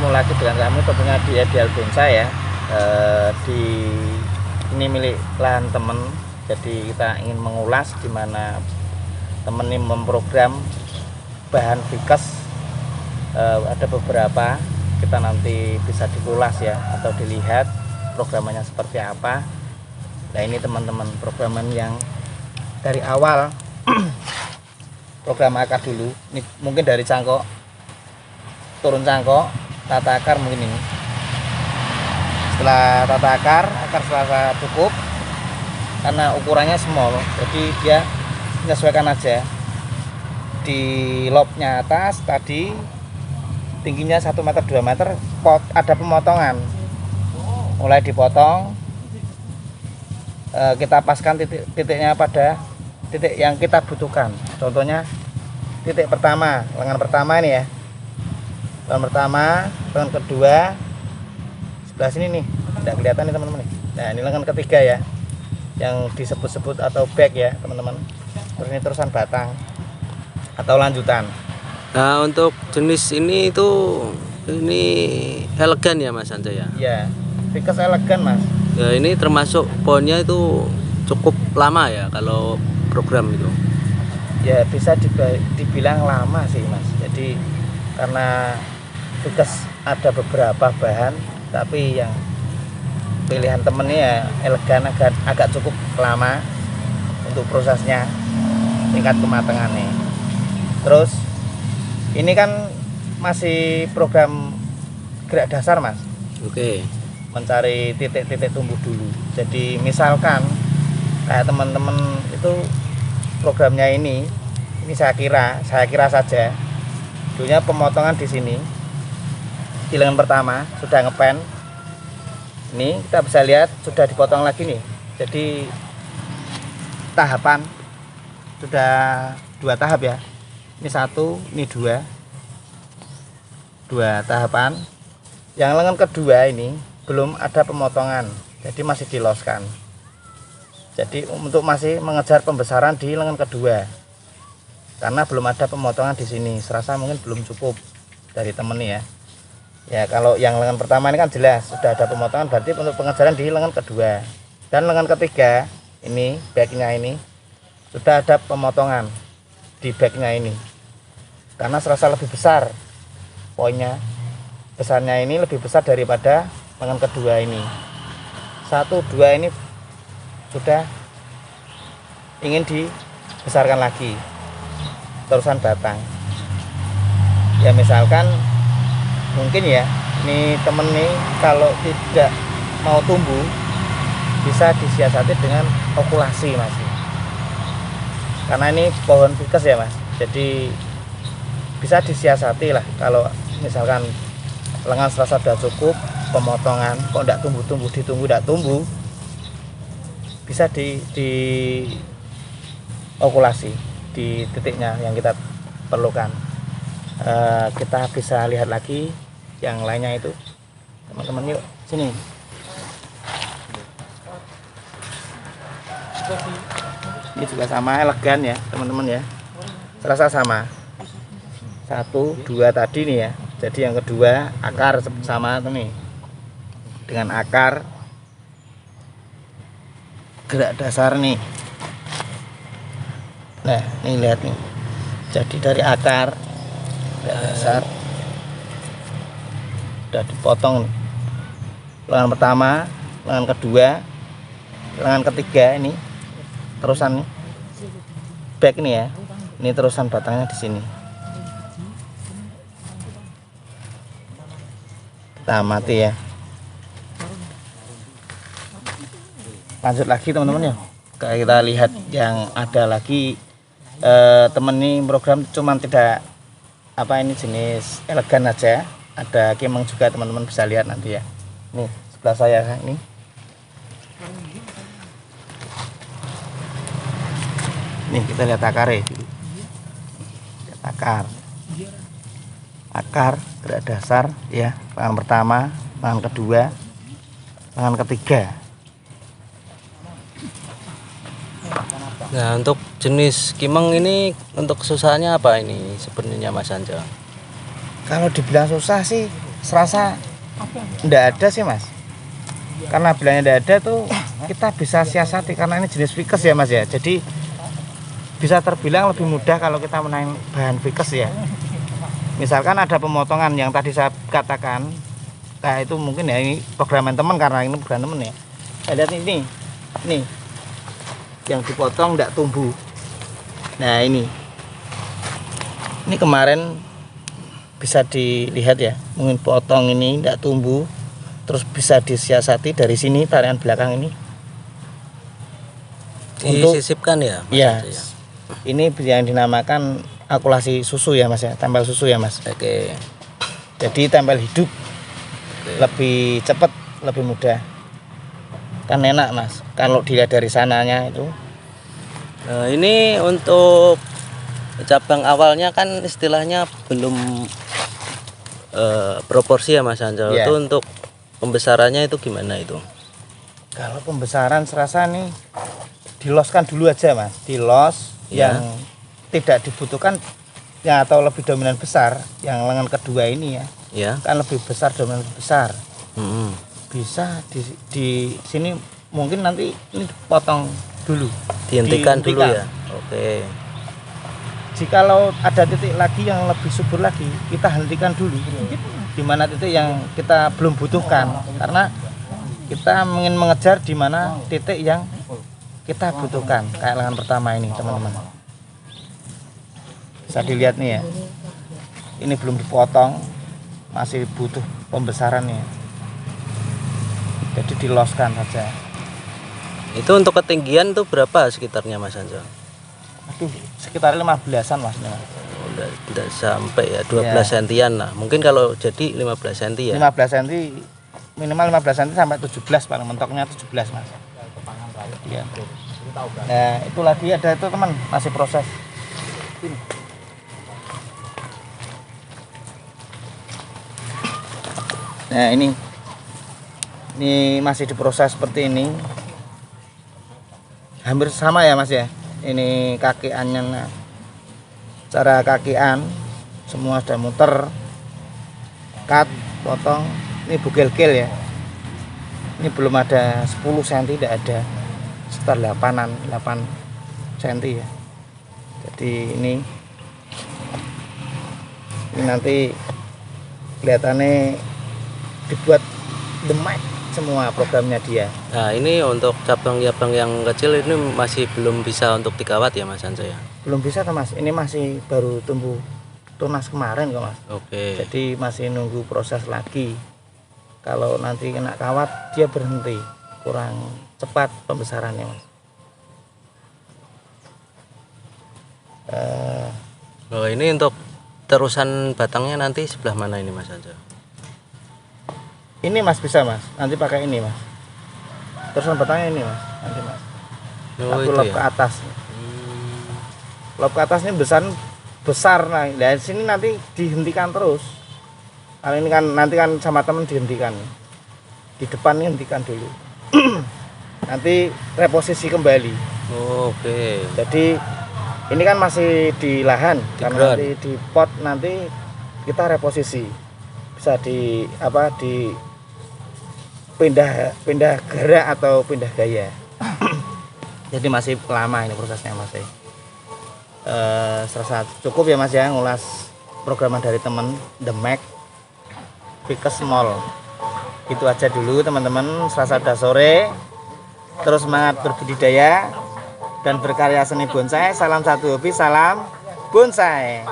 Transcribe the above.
bertemu lagi dengan kami tentunya di Ideal Bonsai ya. Ini milik lahan temen, jadi kita ingin mengulas di mana temen ini memprogram bahan Vikes. Ada beberapa, kita nanti bisa dikulas ya atau dilihat programnya seperti apa. Nah ini teman-teman programan yang dari awal program akar dulu. Ini mungkin dari cangkok turun cangkok, tata akar mungkin ini. Setelah tata akar serasa cukup karena ukurannya small, jadi dia menyesuaikan aja. Di lobnya atas tadi tingginya 1 meter 2 meter ada pemotongan, mulai dipotong. Kita paskan titiknya pada titik yang kita butuhkan. Contohnya titik pertama, lengan pertama ini ya, lengan pertama, lengan kedua sebelah sini nih, tidak kelihatan nih teman-teman. Nah ini lengan ketiga ya, yang disebut-sebut atau back ya teman-teman. Terus ini terusan batang atau lanjutan. Nah untuk jenis ini ini elegan ya Mas Anjaya? Ya, Vikes elegan Mas. Ya, ini termasuk pohonnya itu cukup lama ya kalau program itu? Ya bisa dibilang lama sih Mas. Jadi karena Vikes ada beberapa bahan, tapi yang pilihan temennya ya elegan agak cukup lama untuk prosesnya, tingkat kematangannya. Terus ini kan masih program gerak dasar Mas. Oke. Mencari titik-titik tumbuh dulu. Jadi misalkan kayak teman-teman itu programnya ini saya kira saja dulunya pemotongan di sini di lengan pertama sudah ngepen. Ini kita bisa lihat sudah dipotong lagi nih. Jadi tahapan sudah 2 tahap ya. Ini 1, ini 2 tahapan. Yang lengan kedua ini belum ada pemotongan, jadi masih diloskan. Jadi untuk masih mengejar pembesaran di lengan kedua, karena belum ada pemotongan di sini. Serasa mungkin belum cukup dari temen nih ya. Ya kalau yang lengan pertama ini kan jelas sudah ada pemotongan, berarti untuk pengejaran di lengan kedua. Dan lengan ketiga ini backnya ini sudah ada pemotongan di backnya ini, karena serasa lebih besar poinnya. Besarnya ini lebih besar daripada lengan kedua ini. 1, 2 ini sudah ingin dibesarkan lagi, terusan batang. Ya misalkan mungkin ya ini temen nih kalau tidak mau tumbuh bisa disiasati dengan okulasi Mas. Karena ini pohon Vikes ya Mas, jadi bisa disiasati lah. Kalau misalkan lengan serasa sudah cukup, pemotongan kok tidak tumbuh-tumbuh, ditunggu tidak tumbuh, bisa di okulasi di titiknya yang kita perlukan. Kita bisa lihat lagi yang lainnya itu teman-teman, yuk sini. Ini juga sama, elegan ya teman-teman ya, serasa sama. 1, 2 tadi nih ya. Jadi yang kedua akar sama nih, dengan akar gerak dasar nih. Nah ini lihat nih, jadi dari akar gerak dasar udah dipotong nih. Lengan pertama, lengan kedua, lengan ketiga ini terusan nih, back nih ya, ini terusan batangnya di sini. Kita amati ya. Lanjut lagi teman-teman ya. Kita lihat yang ada lagi. Temen ini program cuman tidak ini jenis elegan aja. Ada kemang juga teman-teman bisa lihat nanti ya. Nih sebelah saya ini. Nih kita lihat akarnya. Lihat akar gerak dasar ya, lengan pertama, lengan kedua, lengan ketiga. Nah untuk jenis kimeng ini untuk kesusahannya apa ini sebenarnya Mas Anja? Kalau dibilang susah sih serasa ndak ada sih mas, karena bilangnya ndak ada tuh kita bisa siasati karena ini jenis vikes ya mas ya, jadi bisa terbilang lebih mudah kalau kita menaik bahan vikes ya. Misalkan ada pemotongan yang tadi saya katakan, nah itu mungkin ya ini programan teman karena ini bukan teman ya. Lihat ini yang dipotong ndak tumbuh. Nah ini kemarin bisa dilihat ya, mungkin potong ini tidak tumbuh, terus bisa disiasati dari sini tarian belakang ini disisipkan ya Mas ya. Sanjo, ya. Ini yang dinamakan akulasi susu ya mas ya, tempel susu ya mas. Oke. Jadi tempel hidup lebih cepat, lebih mudah, kan enak mas kalau dilihat dari sananya itu. Nah, ini untuk cabang awalnya kan istilahnya belum proporsi ya Mas Sanjo. Iya. Itu untuk pembesarannya itu gimana itu? Kalau pembesaran serasa nih diloskan dulu aja mas, dilos Iya. yang tidak dibutuhkan ya, atau lebih dominan besar yang lengan kedua ini ya, Ya. kan lebih besar, dominan lebih besar. Mm-mm. Bisa di sini mungkin nanti ini dipotong dulu, Dihentikan dulu dihentikan. ya. Oke. Jikalau ada titik lagi yang lebih subur lagi, kita hentikan dulu. Di mana titik yang kita belum butuhkan, karena kita ingin mengejar di mana titik yang kita butuhkan. Kayak lengan pertama ini, teman-teman. Bisa dilihat nih ya. Ini belum dipotong, masih butuh pembesaran nih. Jadi diloskan saja. Itu untuk ketinggian tuh berapa sekitarnya Mas Sanjo? Aduh, sekitar 15-an mas nih, Mas. Oh, enggak sampai ya 12 Ya. sentian lah. Mungkin kalau jadi 15 senti ya. 15 cm, minimal 15 cm sampai 17, paling mentoknya 17 mas. Iya. Nah itu lagi ada itu teman, masih proses. Nah ini masih diproses seperti ini, hampir sama ya mas ya. Ini kakiannya, nah, cara kakian semua sudah muter, cut, potong. Ini bugel-gel ya, ini belum ada 10 cm, tidak ada, sekitar 8 cm ya. Jadi ini nanti kelihatannya dibuat demek semua programnya dia. Nah, ini untuk cabang-cabang yang kecil ini masih belum bisa untuk dikawat ya Mas Sanjo ya. Belum bisa tuh mas, ini masih baru tumbuh tunas kemarin kok mas. Oke. Jadi masih nunggu proses lagi. Kalau nanti kena kawat dia berhenti, kurang cepat pembesarannya mas. Oh, ini untuk terusan batangnya nanti sebelah mana ini Mas Sanjo? Ini mas bisa mas, nanti pakai ini mas. Terusan batangnya ini mas, nanti mas. Oh, Satu itu lob ya. ke atas. Lob ke atas ini besar, nah dari sini nanti dihentikan terus. Kalau ini kan nanti kan sama temen dihentikan. Di depan ini hentikan dulu. Nanti reposisi kembali. Oh, oke. Jadi ini kan masih di lahan, Di karena ground. nanti di pot nanti kita reposisi. Bisa di pindah gerak atau pindah gaya. Jadi masih lama ini prosesnya masih. Serasa cukup ya mas ya ngulas programan dari temen The Mac Vikes Small. Itu aja dulu teman-teman. Serasa udah sore, terus semangat berbudidaya dan berkarya seni bonsai. Salam satu hobi, salam bonsai.